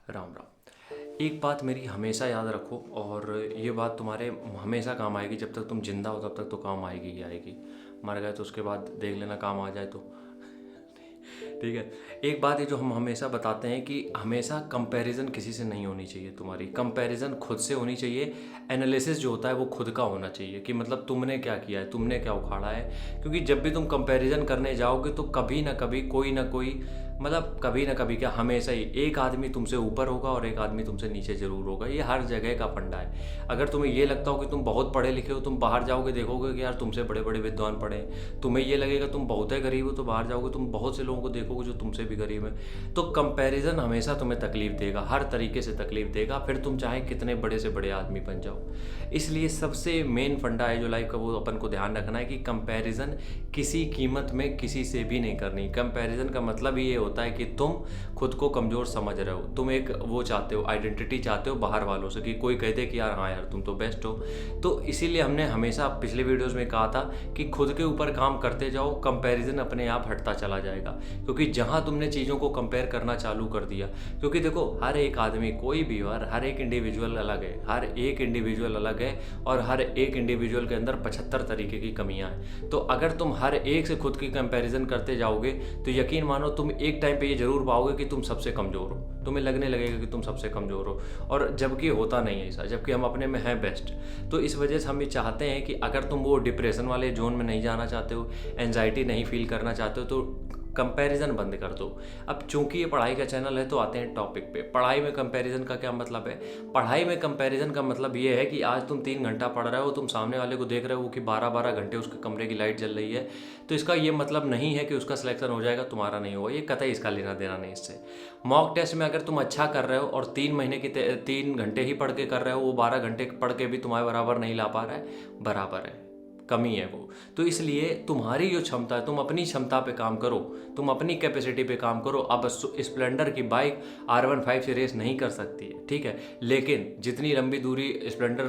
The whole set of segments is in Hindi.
राम राम। एक बात मेरी हमेशा याद रखो, और ये बात तुम्हारे हमेशा काम आएगी। जब तक तुम जिंदा हो तब तक तो काम आएगी ही आएगी। मर गए तो उसके बाद देख लेना काम आ जाए तो। ठीक है। एक बात है जो हम हमेशा बताते हैं कि हमेशा कंपैरिजन किसी से नहीं होनी चाहिए। तुम्हारी कंपैरिजन खुद से होनी चाहिए। एनालिसिस जो होता है वो खुद का होना चाहिए कि मतलब तुमने क्या किया है, तुमने क्या उखाड़ा है। क्योंकि जब भी तुम कंपैरिजन करने जाओगे तो कभी ना कभी कोई ना कोई, मतलब कभी ना कभी क्या, हमेशा ही एक आदमी तुमसे ऊपर होगा और एक आदमी तुमसे नीचे ज़रूर होगा। ये हर जगह का फंडा है। अगर तुम्हें ये लगता हो कि तुम बहुत पढ़े लिखे हो, तुम बाहर जाओगे देखोगे कि यार तुमसे बड़े बड़े विद्वान पढ़े हैं। तुम्हें ये लगेगा तुम बहुत ही गरीब हो, तो बाहर जाओगे तुम बहुत से लोगों को देखोगे जो तुमसे भी गरीब है। तो कंपैरिजन हमेशा तुम्हें तकलीफ देगा, हर तरीके से तकलीफ देगा, फिर तुम चाहे कितने बड़े से बड़े आदमी बन जाओ। इसलिए सबसे मेन फंडा है जो लाइफ का, वो अपन को ध्यान रखना है कि कंपैरिजन किसी कीमत में किसी से भी नहीं करनी। कंपैरिजन का मतलब ही ये होता है कि तुम खुद को कमज़ोर समझ रहे हो। तुम एक वो चाहते हो, आइडेंटिटी चाहते हो बाहर वालों से कि कोई कहते कि यार हाँ यार तुम तो बेस्ट हो। तो इसीलिए हमने हमेशा पिछले वीडियोस में कहा था कि खुद के ऊपर काम करते जाओ, कंपैरिजन अपने आप हटता चला जाएगा। क्योंकि जहाँ तुमने चीज़ों को कंपेयर करना चालू कर दिया, क्योंकि देखो हर एक आदमी, कोई भी हो, हर एक इंडिविजुअल अलग है, हर एक इंडिविजुअल अलग है, और हर एक इंडिविजुअल के अंदर 75 तरीके की कमियां हैं। तो अगर तुम हर एक से खुद की कंपैरिजन करते जाओगे तो यकीन मानो तुम एक टाइम पे ये जरूर पाओगे कि तुम सबसे कमज़ोर हो। तुम्हें लगने लगेगा कि तुम सबसे कमज़ोर हो, और जबकि होता नहीं है ऐसा, जबकि हम अपने में हैं बेस्ट। तो इस वजह से हम ये चाहते हैं कि अगर तुम वो डिप्रेशन वाले जोन में नहीं जाना चाहते हो, एंजाइटी नहीं फील करना चाहते हो, तो कंपैरिजन बंद कर दो। अब चूंकि ये पढ़ाई का चैनल है तो आते हैं टॉपिक पे। पढ़ाई में कंपैरिजन का क्या मतलब है? पढ़ाई में कंपैरिजन का मतलब ये है कि आज तुम 3 घंटा पढ़ रहे हो, तुम सामने वाले को देख रहे हो कि 12-12 घंटे उसके कमरे की लाइट जल रही है, तो इसका ये मतलब नहीं है कि उसका सिलेक्शन हो जाएगा, तुम्हारा नहीं होगा। ये कतई इसका लेना देना नहीं इससे। मॉक टेस्ट में अगर तुम अच्छा कर रहे हो और 3 महीने की 3 घंटे ही पढ़ के कर रहे हो, वो 12 घंटे पढ़ के भी तुम्हारे बराबर नहीं ला पा रहा है, बराबर है, कमी है वो। तो इसलिए तुम्हारी जो क्षमता है, तुम अपनी क्षमता पे काम करो, तुम अपनी कैपेसिटी पे काम करो। अब स्प्लेंडर की बाइक R15 से रेस नहीं कर सकती है, ठीक है, लेकिन जितनी लंबी दूरी स्प्लेंडर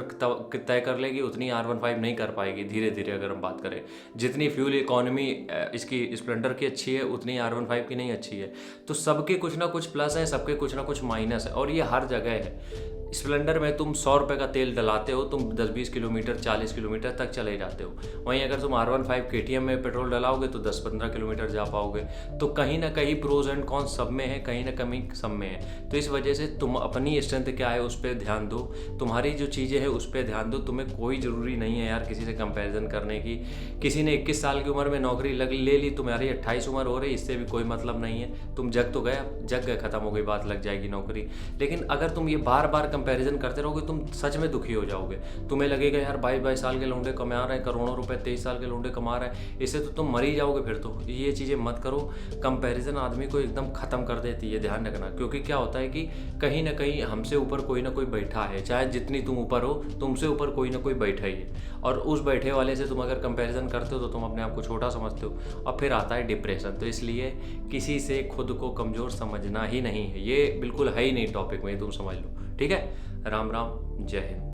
तय कर लेगी उतनी R15 नहीं कर पाएगी। धीरे धीरे अगर हम बात करें, जितनी फ्यूल इकोनॉमी इसकी स्प्लेंडर की अच्छी है उतनी R15 की नहीं अच्छी है। तो सबके कुछ ना कुछ प्लस है, सबके कुछ ना कुछ माइनस है, और ये हर जगह है। स्प्लेंडर में तुम 100 रुपये का तेल डलाते हो, तुम 10-20 किलोमीटर 40 किलोमीटर तक चले जाते हो। वहीं अगर तुम R15 KTM में पेट्रोल डलाओगे तो 10-15 किलोमीटर जा पाओगे। तो कहीं ना कहीं प्रोज एंड कॉन्स सब में है, कहीं ना कहीं सब में है। तो इस वजह से तुम अपनी स्ट्रेंथ क्या है उस पर ध्यान दो, तुम्हारी जो चीज़ें हैं उस पर ध्यान दो। तुम्हें कोई ज़रूरी नहीं है यार किसी से कंपेरिजन करने की। किसी ने 21 साल की उम्र में नौकरी ले ली, तुम्हारी 28 उम्र हो रही, इससे भी कोई मतलब नहीं है। तुम जग तो गए, जग गए, खत्म हो गई बात, लग जाएगी नौकरी। लेकिन अगर तुम ये बार बार कंपैरिजन करते रहोगे तुम सच में दुखी हो जाओगे। तुम्हें लगेगा यार 22-22 साल के लौंडे कमा रहे हैं करोड़ों रुपए, 23 साल के लौंडे कमा रहे हैं, इससे तो तुम मर ही जाओगे। फिर तो ये चीज़ें मत करो। कंपैरिजन आदमी को एकदम ख़त्म कर देती है, ध्यान रखना। क्योंकि क्या होता है कि कहीं ना कहीं हमसे ऊपर कोई ना कोई बैठा है, चाहे जितनी तुम ऊपर हो तुमसे ऊपर कोई ना कोई बैठा ही है, और उस बैठे वाले से तुम अगर कंपैरिजन करते हो तो तुम अपने आप को छोटा समझते हो, और फिर आता है डिप्रेशन। तो इसलिए किसी से खुद को कमज़ोर समझना ही नहीं है, ये बिल्कुल है ही नहीं टॉपिक में, तुम समझ लो। ठीक है। राम राम, जय हिंद।